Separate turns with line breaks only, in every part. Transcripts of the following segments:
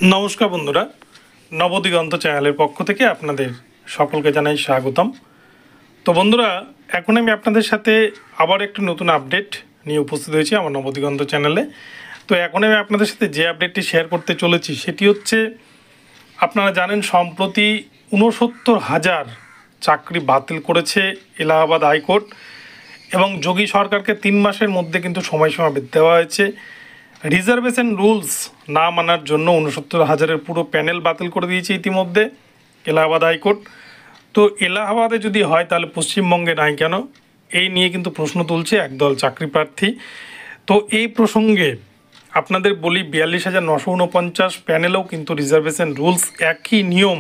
নমস্কার বন্ধুরা, নবদিগন্ত চ্যানেলের পক্ষ থেকে আপনাদের সকলকে জানাই স্বাগতম। তো বন্ধুরা, এখন আমি আপনাদের সাথে আবার একটি নতুন আপডেট নিয়ে উপস্থিত হয়েছি আমার নবদিগন্ত চ্যানেলে। তো এখন আমি আপনাদের সাথে যে আপডেটটি শেয়ার করতে চলেছি সেটি হচ্ছে, আপনারা জানেন সম্প্রতি ৬৯,০০০ চাকরি বাতিল করেছে এলাহাবাদ হাইকোর্ট এবং যোগী সরকারকে ৩ মাসের মধ্যে কিন্তু সময়সীমা দেওয়া হয়েছে রিজার্ভেশন রুলস না মানার জন্য। ৬৯,০০০-এর পুরো প্যানেল বাতিল করে দিয়েছে ইতিমধ্যে এলাহাবাদ হাইকোর্ট। তো এলাহাবাদে যদি হয় তাহলে পশ্চিমবঙ্গে নাই কেন, এই নিয়ে কিন্তু প্রশ্ন তুলছে একদল চাকরি প্রার্থী। তো এই প্রসঙ্গে আপনাদের বলি, ৪২,৯৪৯ প্যানেলেও কিন্তু রিজার্ভেশন রুলস একই নিয়ম,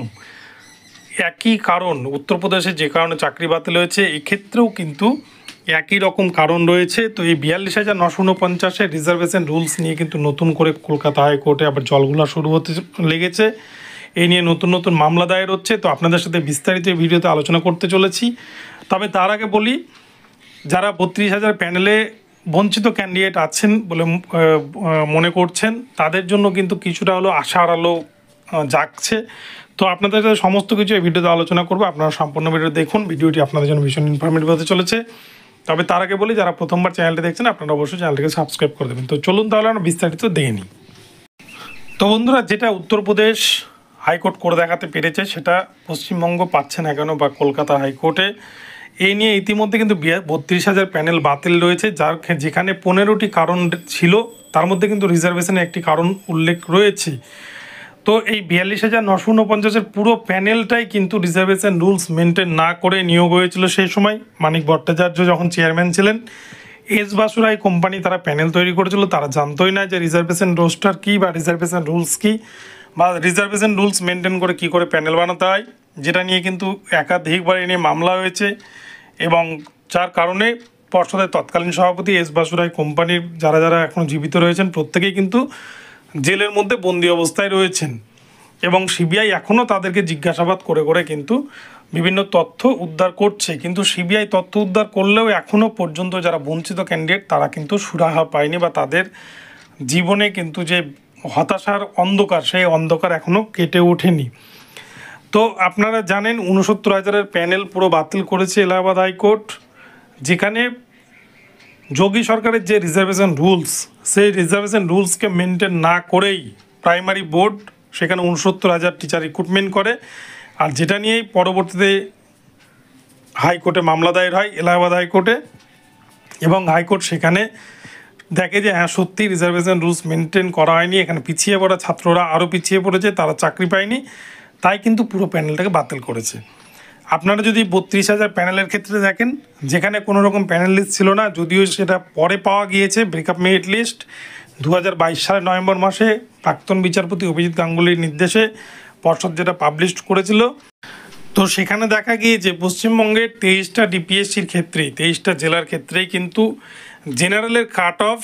একই কারণ। উত্তরপ্রদেশে যে কারণে চাকরি বাতিল হয়েছে এক্ষেত্রেও কিন্তু একই রকম কারণ রয়েছে। তো এই ৪২,৯৪৯-এর রিজার্ভেশন রুলস নিয়ে কিন্তু নতুন করে কলকাতা হাইকোর্টে আবার জলঘোলা শুরু হতে লেগেছে। এই নিয়ে নতুন নতুন মামলা দায়ের হচ্ছে। তো আপনাদের সাথে বিস্তারিত ভিডিওতে আলোচনা করতে চলেছি। তবে তার আগে বলি, যারা ৩২,০০০ প্যানেলে বঞ্চিত ক্যান্ডিডেট আছেন বলে মনে করছেন, তাদের জন্য কিন্তু কিছুটা হলো আশার আলো জাগছে। তো আপনাদের সাথে সমস্ত কিছু এই ভিডিওতে আলোচনা করবো। আপনারা সম্পূর্ণ ভিডিও দেখুন, ভিডিওটি আপনাদের জন্য ভীষণ ইনফরমেটিভ হতে চলেছে। তবে তার আগে বলি, যারা প্রথমবার চ্যানেলটি দেখছেন আপনারা অবশ্যই চ্যানেলটিকে সাবস্ক্রাইব করে দেবেন। তো চলুন তাহলে আমরা বিস্তারিত দেখে নিই। তো বন্ধুরা, যেটা উত্তরপ্রদেশ হাইকোর্ট করে দেখাতে পেরেছে সেটা পশ্চিমবঙ্গ পাচ্ছে না কেন, বা কলকাতা হাইকোর্টে এই নিয়ে ইতিমধ্যে কিন্তু ৩২,০০০ প্যানেল বাতিল রয়েছে, যেখানে ১৫টি কারণ ছিল, তার মধ্যে কিন্তু রিজার্ভেশনের একটি কারণ উল্লেখ রয়েছে। তো এই ৪২,৯৪৯-এর পুরো প্যানেলটাই কিন্তু রিজার্ভেশন রুলস মেনটেন না করে নিয়োগ হয়েছিল সেই সময়। মানিক ভট্টাচার্য যখন চেয়ারম্যান ছিলেন, এস বাসুরাই কোম্পানি তারা প্যানেল তৈরি করেছিল। তারা জানতোই না যে রিজার্ভেশন রোস্টার কী বা রিজার্ভেশন রুলস কী, বা রিজার্ভেশন রুলস মেনটেন করে কী করে প্যানেল বানাতে হয়, যেটা নিয়ে কিন্তু একাধিকবার এ নিয়ে মামলা হয়েছে। এবং যার কারণে পর্ষদের তৎকালীন সভাপতি এস বাসুরাই কোম্পানির যারা যারা এখন জীবিত রয়েছেন প্রত্যেকেই কিন্তু জেলের মধ্যে বন্দি অবস্থায় রয়েছেন। এবং সিবিআই এখনও তাদেরকে জিজ্ঞাসাবাদ করে করে কিন্তু বিভিন্ন তথ্য উদ্ধার করছে। কিন্তু সিবিআই তথ্য উদ্ধার করলেও এখনও পর্যন্ত যারা বঞ্চিত ক্যান্ডিডেট তারা কিন্তু সুরাহা পায়নি, বা তাদের জীবনে কিন্তু যে হতাশার অন্ধকার, সেই অন্ধকার এখনও কেটে ওঠেনি। তো আপনারা জানেন ৬৯,০০০-এর প্যানেল পুরো বাতিল করেছে এলাহাবাদ হাইকোর্ট, যেখানে যোগী সরকারের যে রিজার্ভেশন রুলস, সেই রিজার্ভেশন রুলসকে মেনটেন না করেই প্রাইমারি বোর্ড সেখানে ৬৯,০০০ টিচার রিক্রুটমেন্ট করে। আর যেটা নিয়েই পরবর্তীতে হাইকোর্টে মামলা দায়ের হয় এলাহাবাদ হাইকোর্টে, এবং হাইকোর্ট সেখানে দেখে যে হ্যাঁ সত্যি রিজার্ভেশন রুলস মেনটেন করা হয়নি, এখানে পিছিয়ে পড়া ছাত্ররা আরও পিছিয়ে পড়েছে, তারা চাকরি পায়নি, তাই কিন্তু পুরো প্যানেলটাকে বাতিল করেছে। আপনারা যদি ৩২,০০০ প্যানেলের ক্ষেত্রে দেখেন, যেখানে কোনো রকম প্যানেল লিস্ট ছিল না, যদিও সেটা পরে পাওয়া গিয়েছে ব্রেকআপ মেরিট লিস্ট ২০২২ সালের নভেম্বর মাসে প্রাক্তন বিচারপতি অভিজিৎ গাঙ্গুলির নির্দেশে পর্ষদ যেটা পাবলিশ করেছিল। তো সেখানে দেখা গিয়েছে পশ্চিমবঙ্গের ২৩টা ডিপিএসসির ক্ষেত্রেই, ২৩টা জেলার ক্ষেত্রেই কিন্তু জেনারেলের কাট অফ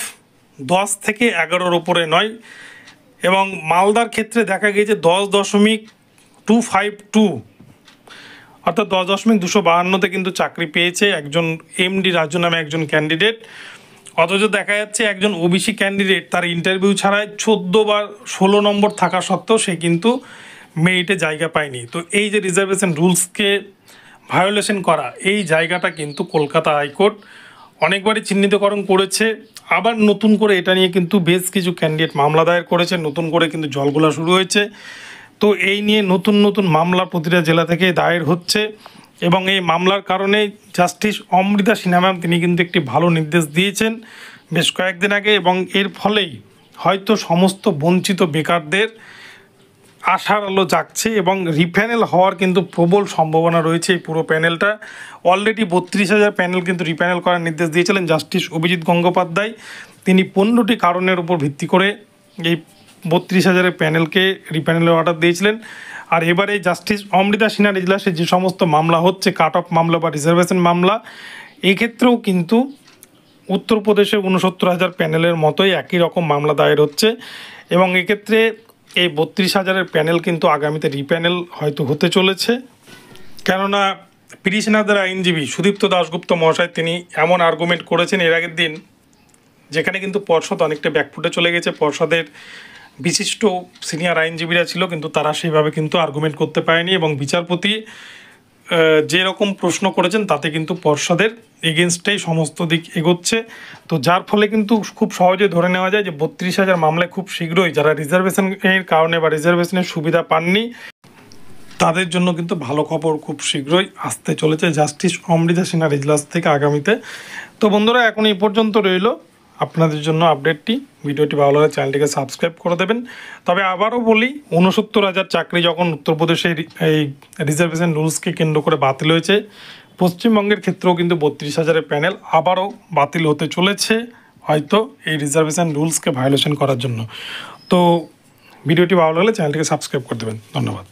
১০ থেকে ১১-র ওপরে নয়, এবং মালদার ক্ষেত্রে দেখা গিয়েছে ১০.252, অর্থাৎ ১০.২৫২তে কিন্তু চাকরি পেয়েছে একজন এমডি রাজু নামে একজন ক্যান্ডিডেট। অথচ দেখা যাচ্ছে একজন ওবিসি ক্যান্ডিডেট তার ইন্টারভিউ ছাড়াই ১৪ বা ১৬ নম্বর থাকা সত্ত্বেও সে কিন্তু মেরিটে জায়গা পায়নি। তো এই যে রিজার্ভেশন রুলসকে ভায়োলেশন করা, এই জায়গাটা কিন্তু কলকাতা হাইকোর্ট অনেকবারই চিহ্নিতকরণ করেছে। আবার নতুন করে এটা নিয়ে কিন্তু বেশ কিছু ক্যান্ডিডেট মামলা দায়ের করেছে, নতুন করে কিন্তু জলঘোলা শুরু হয়েছে। তো এই নিয়ে নতুন নতুন মামলা প্রতিটা জেলা থেকে দায়ের হচ্ছে, এবং এই মামলার কারণে জাস্টিস অমৃতা সিনহা ম্যাম তিনি কিন্তু একটি ভালো নির্দেশ দিয়েছেন বেশ কয়েকদিন আগে, এবং এর ফলেই হয়তো সমস্ত বঞ্চিত বেকারদের আশার আলো জাগছে, এবং রিপ্যানেল হওয়ার কিন্তু প্রবল সম্ভাবনা রয়েছে। এই পুরো প্যানেলটা অলরেডি ৩২,০০০ প্যানেল কিন্তু রিপ্যানেল করার নির্দেশ দিয়েছিলেন জাস্টিস অভিজিৎ গঙ্গোপাধ্যায়। তিনি ১৫টি কারণের উপর ভিত্তি করে এই ৩২,০০০ প্যানেলকে রিপ্যানেলের অর্ডার দিয়েছিলেন। আর এবারে জাস্টিস অমৃতা সিনহার ইজলাসে যে সমস্ত মামলা হচ্ছে, কাট অফ মামলা বা রিজার্ভেশন মামলা, এক্ষেত্রেও কিন্তু উত্তরপ্রদেশের ৬৯,০০০ প্যানেলের মতোই একই রকম মামলা দায়ের হচ্ছে, এবং এক্ষেত্রে এই ৩২,০০০-এর প্যানেল কিন্তু আগামীতে রিপ্যানেল হয়তো হতে চলেছে। কেননা পিটিশনারদের আইনজীবী সুদীপ্ত দাশগুপ্ত মহাশয় তিনি এমন আর্গুমেন্ট করেছেন এর আগের দিন, যেখানে কিন্তু পর্ষদ অনেকটা ব্যাকফুটে চলে গেছে। পর্ষদের বিশিষ্ট সিনিয়র আইনজীবীরা ছিল, কিন্তু তারা সেইভাবে কিন্তু আর্গুমেন্ট করতে পারেনি এবং বিচারপতি যেরকম প্রশ্ন করেছেন তাতে কিন্তু পর্ষদের এগেনস্টেই সমস্ত দিক এগোচ্ছে। তো যার ফলে কিন্তু খুব সহজে ধরে নেওয়া যায় যে 32,000 মামলায় খুব শীঘ্রই যারা রিজার্ভেশনের কারণে বা রিজার্ভেশনের সুবিধা পাননি তাদের জন্য কিন্তু ভালো খবর খুব শীঘ্রই আসতে চলেছে জাস্টিস অমৃতা সিনহার এজলাস থেকে আগামীতে। তো বন্ধুরা, এখন এই পর্যন্ত রইল আপনাদের জন্য আপডেটটি। ভিডিওটি ভালো লাগলে চ্যানেলটিকে সাবস্ক্রাইব করে দেবেন। তবে আবারও বলি, 69,000 চাকরি যখন উত্তরপ্রদেশে এই রিজার্ভেশন রুলসকে কেন্দ্র করে বাতিল হয়েছে, পশ্চিমবঙ্গের ক্ষেত্রেও কিন্তু 32,000-এর প্যানেল আবারও বাতিল হতে চলেছে, হয়তো এই রিজার্ভেশন রুলসকে ভায়োলেশন করার জন্য। তো ভিডিওটি ভালো লাগলে চ্যানেলটিকে সাবস্ক্রাইব করে দেবেন। ধন্যবাদ।